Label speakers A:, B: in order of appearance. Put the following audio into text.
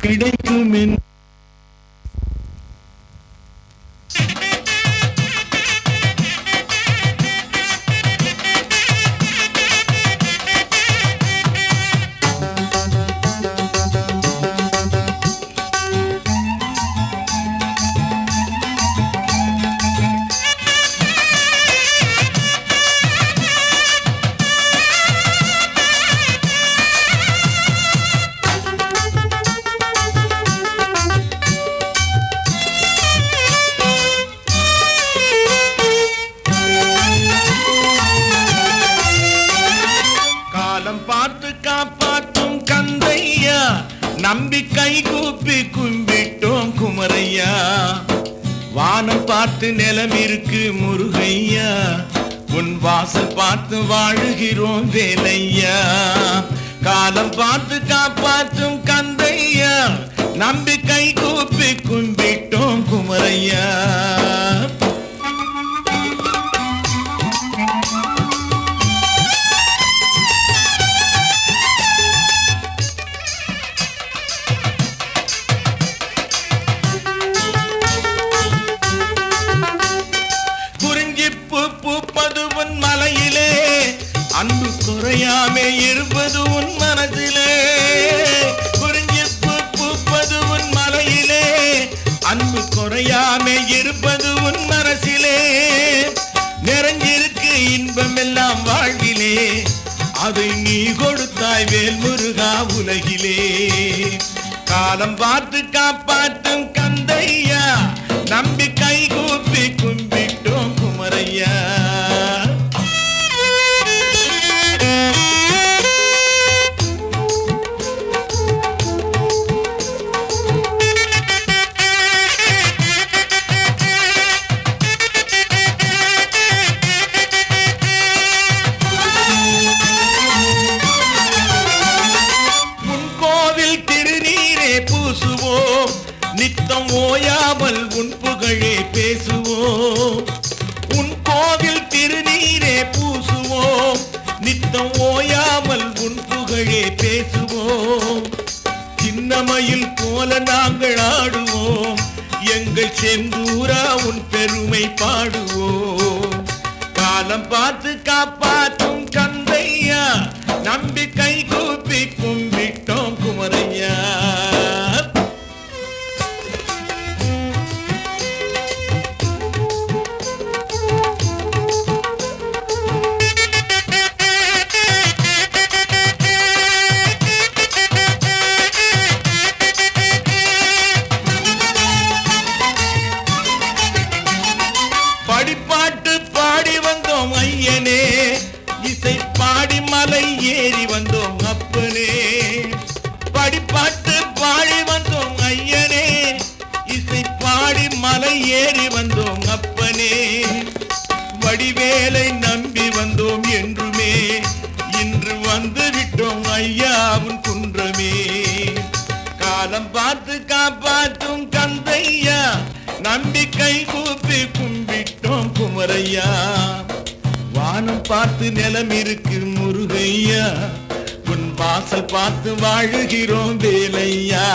A: கிடைக்கும் என்று பார்த்து காப்பாற்றும் கந்தையா, நம்பிக்கை கூப்பி கும்பிட்டோம் குமரையா. வானம் பார்த்து நிலம் இருக்கு முருகையா, உன் வாசல் பார்த்து வாழுகிறோம் வேலையா. காலம் பார்த்து காப்பாற்றும் கந்தையா, நம்பிக்கை கூப்பி கும்பிட்டோம் குமரையா. பூப்பது உன் மலையிலே, அன்பு குறையாமே இருப்பது உன் மனதிலே. குறிஞ்சிப்பு பூப்பது உன் மலையிலே, அன்பு குறையாமே இருப்பது உன் மனசிலே. நிறைஞ்சிருக்கு இன்பம் எல்லாம் வாழ்விலே, அதை நீ கொடுத்தாய் வேல் முருகா உலகிலே. காலம் பார்த்து காப்பாற்றும் கந்தையா, நம்பிக்கை கூப்பி கும்பிட்டோம் குமரையா. உன் கோவில் திருநீரே பூசுவோம், நித்தம் ஓயாமல் உன் புகழே பேசுவோம். உன் கோவில் திருநீரே பூசுவோம், நித்தம் ஓயாமல் உன் புகழே பேசுவோம். சின்னமயில் போல நாங்கள் ஆடுவோம், எங்கள் செந்தூரா உன் பெருமை பாடுவோம். காலம் பார்த்து காப்பாற்றும் கந்தையா, நம்பிக்கை கூப்பி கும்பிட்டோம் குமரையா. படிப்பாட்டு பாடி வந்தோம் ஐயனே, இசை பாடி மலை ஏறி வந்தோம் அப்பனே. படிப்பாட்டு பாடி வந்தோம் ஐயனே, இசை பாடி மலை ஏறி வந்தோம் அப்பனே. வடிவேலை நம்பி வந்தோம் என்றுமே, இன்று வந்து விட்டோம் ஐயாவும் குன்றமே. காலம் பார்த்து காப்பாற்றும் கந்தையா, நம்பிக்கை கூப்பி கும்பிட்டோம் குமரையா. வானம் பார்த்து நிலம் இருக்கு முருகையா, உன் வாசல் பார்த்து வாழுகிறோம் வேலையா.